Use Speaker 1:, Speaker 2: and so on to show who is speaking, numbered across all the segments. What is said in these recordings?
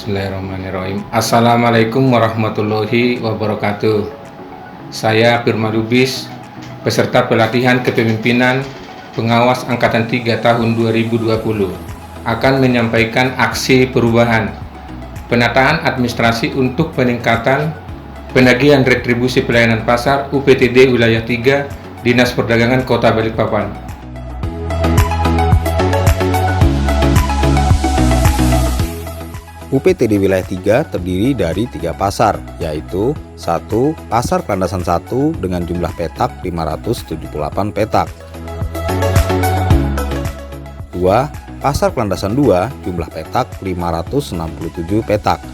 Speaker 1: Bismillahirrahmanirrahim. Assalamualaikum warahmatullahi wabarakatuh. Saya Firman Lubis, peserta pelatihan kepemimpinan pengawas Angkatan 3 tahun 2020, akan menyampaikan aksi perubahan penataan administrasi untuk peningkatan penagihan retribusi pelayanan pasar UPTD Wilayah 3 Dinas Perdagangan Kota Balikpapan.
Speaker 2: UPTD Wilayah 3 terdiri dari 3 pasar, yaitu 1. Pasar Landasan 1 dengan jumlah petak 578 petak. 2. Pasar Landasan 2 jumlah petak 567 petak.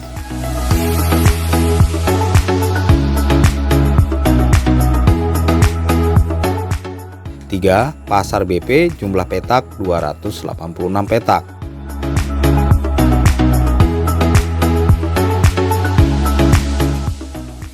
Speaker 2: 3. Pasar BP jumlah petak 286 petak.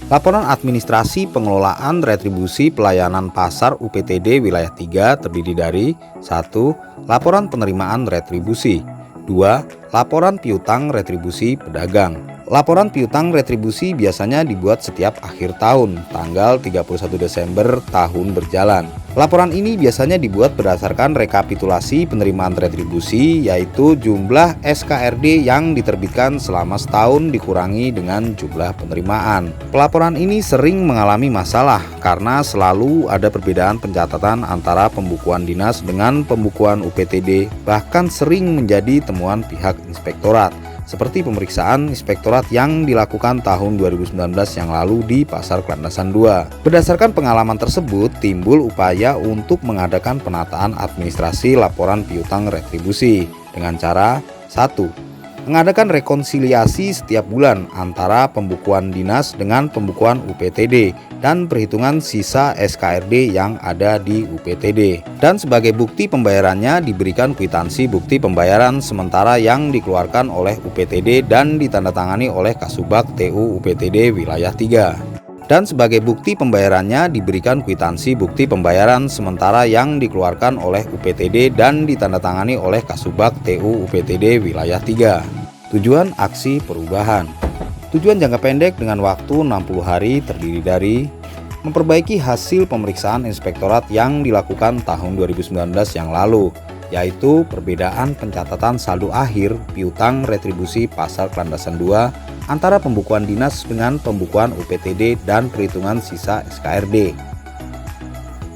Speaker 2: Laporan administrasi pengelolaan retribusi pelayanan pasar UPTD Wilayah 3 terdiri dari 1. Laporan penerimaan retribusi. 2. Laporan piutang retribusi pedagang. Laporan piutang retribusi biasanya dibuat setiap akhir tahun, tanggal 31 Desember tahun berjalan. Laporan ini biasanya dibuat berdasarkan rekapitulasi penerimaan retribusi, yaitu jumlah SKRD yang diterbitkan selama setahun dikurangi dengan jumlah penerimaan. Pelaporan ini sering mengalami masalah karena selalu ada perbedaan pencatatan antara pembukuan dinas dengan pembukuan UPTD, bahkan sering menjadi temuan pihak inspektorat, seperti pemeriksaan inspektorat yang dilakukan tahun 2019 yang lalu di Pasar Landasan 2. Berdasarkan pengalaman tersebut, timbul upaya untuk mengadakan penataan administrasi laporan piutang retribusi dengan cara 1. Mengadakan rekonsiliasi setiap bulan antara pembukuan dinas dengan pembukuan UPTD dan perhitungan sisa SKRD yang ada di UPTD. Dan sebagai bukti pembayarannya diberikan kwitansi bukti pembayaran sementara yang dikeluarkan oleh UPTD dan ditandatangani oleh Kasubag TU UPTD Wilayah 3. Dan sebagai bukti pembayarannya diberikan kwitansi bukti pembayaran sementara yang dikeluarkan oleh UPTD dan ditandatangani oleh Kasubag TU UPTD Wilayah 3. Tujuan aksi perubahan. Tujuan jangka pendek dengan waktu 60 hari terdiri dari memperbaiki hasil pemeriksaan inspektorat yang dilakukan tahun 2019 yang lalu, yaitu perbedaan pencatatan saldo akhir piutang retribusi pasar Landasan 2 antara pembukuan dinas dengan pembukuan UPTD dan perhitungan sisa SKRD.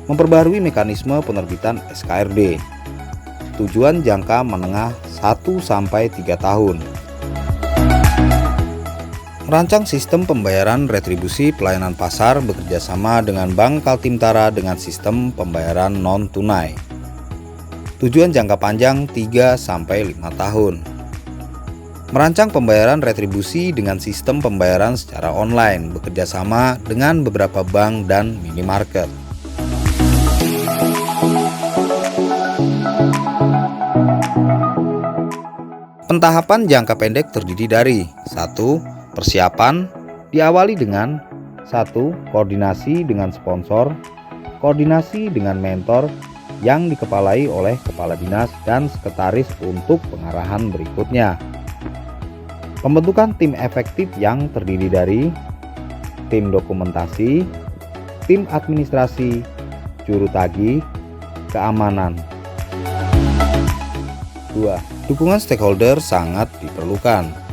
Speaker 2: Memperbarui mekanisme penerbitan SKRD. Tujuan jangka menengah 1-3 tahun. Merancang sistem pembayaran retribusi pelayanan pasar bekerjasama dengan Bank Kaltimtara dengan sistem pembayaran non-tunai. Tujuan jangka panjang 3-5 tahun. Merancang pembayaran retribusi dengan sistem pembayaran secara online bekerjasama dengan beberapa bank dan minimarket. Pentahapan jangka pendek terdiri dari 1. Persiapan diawali dengan 1. Koordinasi dengan sponsor, koordinasi dengan mentor yang dikepalai oleh kepala dinas dan sekretaris untuk pengarahan berikutnya. Pembentukan tim efektif yang terdiri dari tim dokumentasi, tim administrasi, juru tagih, keamanan. 2. Dukungan stakeholder sangat diperlukan.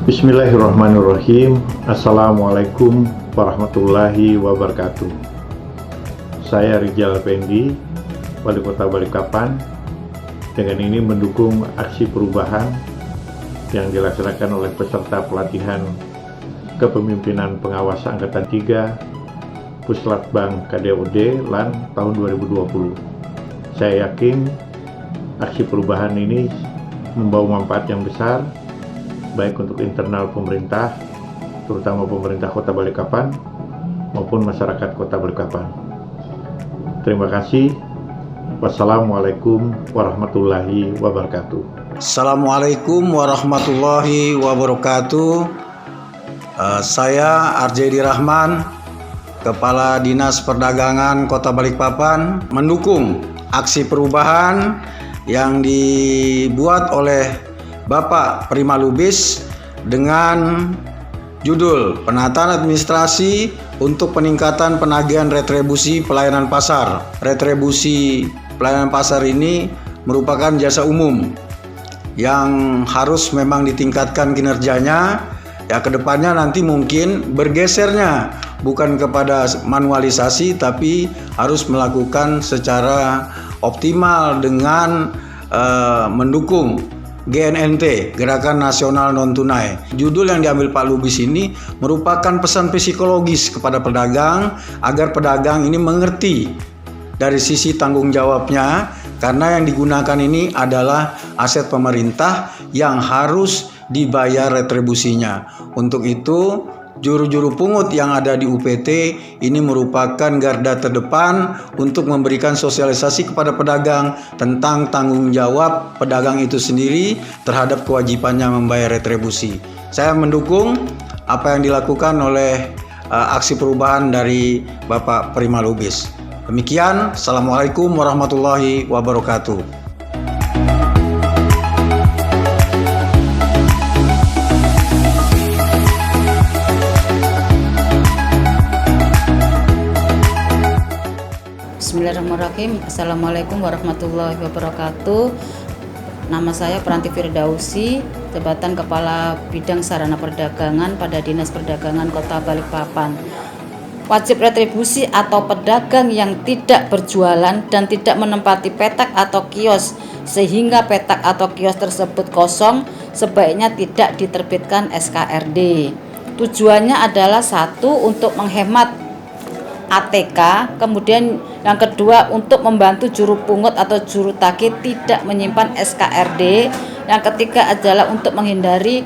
Speaker 3: Bismillahirrahmanirrahim. Assalamualaikum warahmatullahi wabarakatuh. Saya Rijal Effendi, Wali Kota Balikpapan, dengan ini mendukung aksi perubahan yang dilaksanakan oleh peserta pelatihan kepemimpinan pengawas Angkatan 3 Puslatbang KDOD LAN tahun 2020. Saya yakin aksi perubahan ini membawa manfaat yang besar baik untuk internal pemerintah, terutama pemerintah Kota Balikpapan maupun masyarakat Kota Balikpapan. Terima kasih. Wassalamualaikum warahmatullahi wabarakatuh.
Speaker 4: Assalamualaikum warahmatullahi wabarakatuh. Saya Arjedi Rahman, Kepala Dinas Perdagangan Kota Balikpapan, mendukung aksi perubahan yang dibuat oleh Bapak Firman Lubis dengan judul Penataan Administrasi untuk Peningkatan Penagihan Retribusi Pelayanan Pasar. Retribusi pelayanan pasar ini merupakan jasa umum yang harus memang ditingkatkan kinerjanya. Ya, kedepannya nanti mungkin bergesernya bukan kepada manualisasi, tapi harus melakukan secara optimal dengan mendukung GNNT, Gerakan Nasional Non Tunai. Judul yang diambil Pak Lubis ini merupakan pesan psikologis kepada pedagang agar pedagang ini mengerti dari sisi tanggung jawabnya, karena yang digunakan ini adalah aset pemerintah yang harus dibayar retribusinya. Untuk itu, juru-juru pungut yang ada di UPT ini merupakan garda terdepan untuk memberikan sosialisasi kepada pedagang tentang tanggung jawab pedagang itu sendiri terhadap kewajibannya membayar retribusi. Saya mendukung apa yang dilakukan oleh aksi perubahan dari Bapak Prima Lubis. Demikian, Assalamualaikum warahmatullahi wabarakatuh.
Speaker 5: Bismillahirrahmanirrahim. Assalamualaikum warahmatullahi wabarakatuh. Nama saya Pranti Firdausi, jabatan Kepala Bidang Sarana Perdagangan pada Dinas Perdagangan Kota Balikpapan. Wajib retribusi atau pedagang yang tidak berjualan dan tidak menempati petak atau kios sehingga petak atau kios tersebut kosong, sebaiknya tidak diterbitkan SKRD. Tujuannya adalah satu, untuk menghemat ATK, kemudian yang kedua untuk membantu juru pungut atau juru tagih tidak menyimpan SKRD, yang ketiga adalah untuk menghindari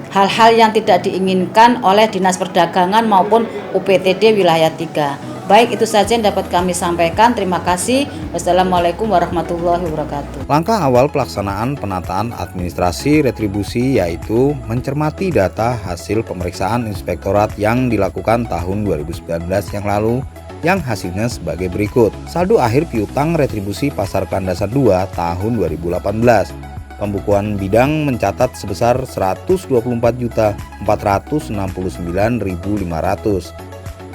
Speaker 5: hal-hal yang tidak diinginkan oleh Dinas Perdagangan maupun UPTD Wilayah 3. Baik, itu saja yang dapat kami sampaikan. Terima kasih. Wassalamualaikum warahmatullahi wabarakatuh.
Speaker 2: Langkah awal pelaksanaan penataan administrasi retribusi yaitu mencermati data hasil pemeriksaan inspektorat yang dilakukan tahun 2019 yang lalu, yang hasilnya sebagai berikut. Saldo akhir piutang retribusi pasar Landasan 2 tahun 2018. Pembukuan bidang mencatat sebesar 124.469.500.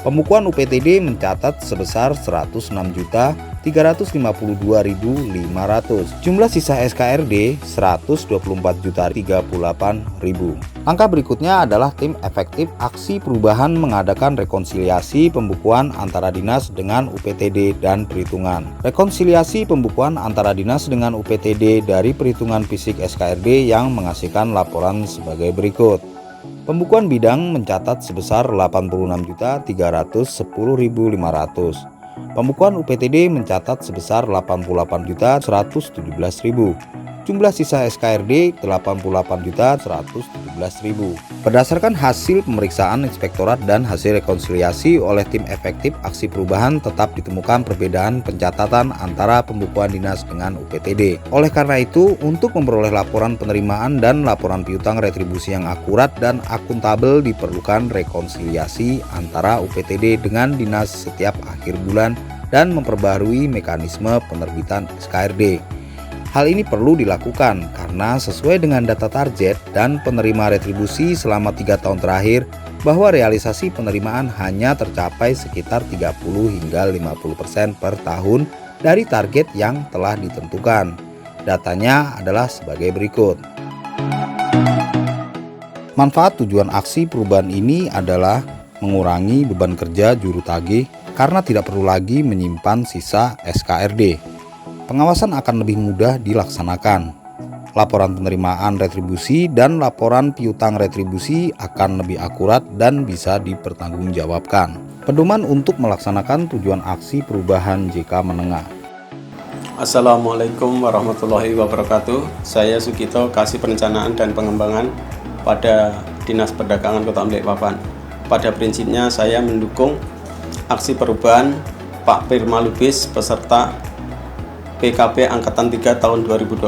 Speaker 2: Pembukuan UPTD mencatat sebesar 106.352.500. Jumlah sisa SKRD 124.038.000. Langkah berikutnya adalah tim efektif aksi perubahan mengadakan rekonsiliasi pembukuan antara dinas dengan UPTD dan perhitungan. Rekonsiliasi pembukuan antara dinas dengan UPTD dari perhitungan fisik SKRD yang menghasilkan laporan sebagai berikut. Pembukuan bidang mencatat sebesar 86.310.500. Pembukuan UPTD mencatat sebesar 88.117.000. Jumlah sisa SKRD 88.117.000. Berdasarkan hasil pemeriksaan inspektorat dan hasil rekonsiliasi oleh tim efektif aksi perubahan, tetap ditemukan perbedaan pencatatan antara pembukuan dinas dengan UPTD. Oleh karena itu, untuk memperoleh laporan penerimaan dan laporan piutang retribusi yang akurat dan akuntabel, diperlukan rekonsiliasi antara UPTD dengan dinas setiap akhir bulan dan memperbarui mekanisme penerbitan SKRD. Hal ini perlu dilakukan karena sesuai dengan data target dan penerima retribusi selama 3 tahun terakhir, bahwa realisasi penerimaan hanya tercapai sekitar 30 hingga 50% per tahun dari target yang telah ditentukan. Datanya adalah sebagai berikut. Manfaat tujuan aksi perubahan ini adalah mengurangi beban kerja juru tagih karena tidak perlu lagi menyimpan sisa SKRD. Pengawasan akan lebih mudah dilaksanakan. Laporan penerimaan retribusi dan laporan piutang retribusi akan lebih akurat dan bisa dipertanggungjawabkan. Pedoman untuk melaksanakan tujuan aksi perubahan JK Menengah.
Speaker 6: Assalamualaikum warahmatullahi wabarakatuh. Saya Sugito, Kasih Perencanaan dan Pengembangan pada Dinas Perdagangan Kota Balikpapan. Pada prinsipnya saya mendukung aksi perubahan Pak Prima Lubis beserta PKP Angkatan 3 tahun 2020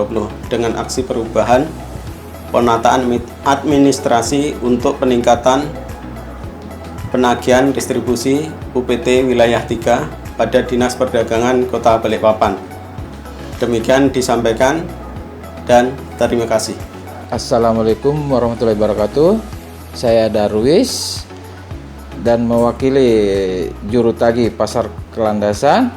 Speaker 6: dengan aksi perubahan penataan administrasi untuk peningkatan penagihan distribusi UPT Wilayah 3 pada Dinas Perdagangan Kota Balikpapan. Demikian disampaikan dan terima kasih.
Speaker 7: Assalamualaikum warahmatullahi wabarakatuh. Saya Darwis dan mewakili juru tagih Pasar Kelandasan.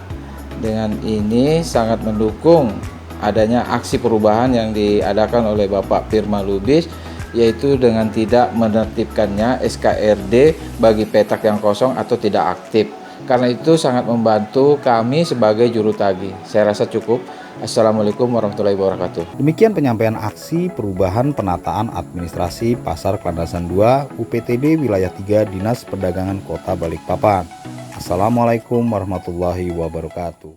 Speaker 7: Dengan ini sangat mendukung adanya aksi perubahan yang diadakan oleh Bapak Firman Lubis, yaitu dengan tidak menertibkannya SKRD bagi petak yang kosong atau tidak aktif. Karena itu sangat membantu kami sebagai juru tagih. Saya rasa cukup. Assalamualaikum warahmatullahi wabarakatuh.
Speaker 2: Demikian penyampaian aksi perubahan penataan administrasi Pasar Kelandasan 2 UPTD Wilayah 3 Dinas Perdagangan Kota Balikpapan. Assalamualaikum warahmatullahi wabarakatuh.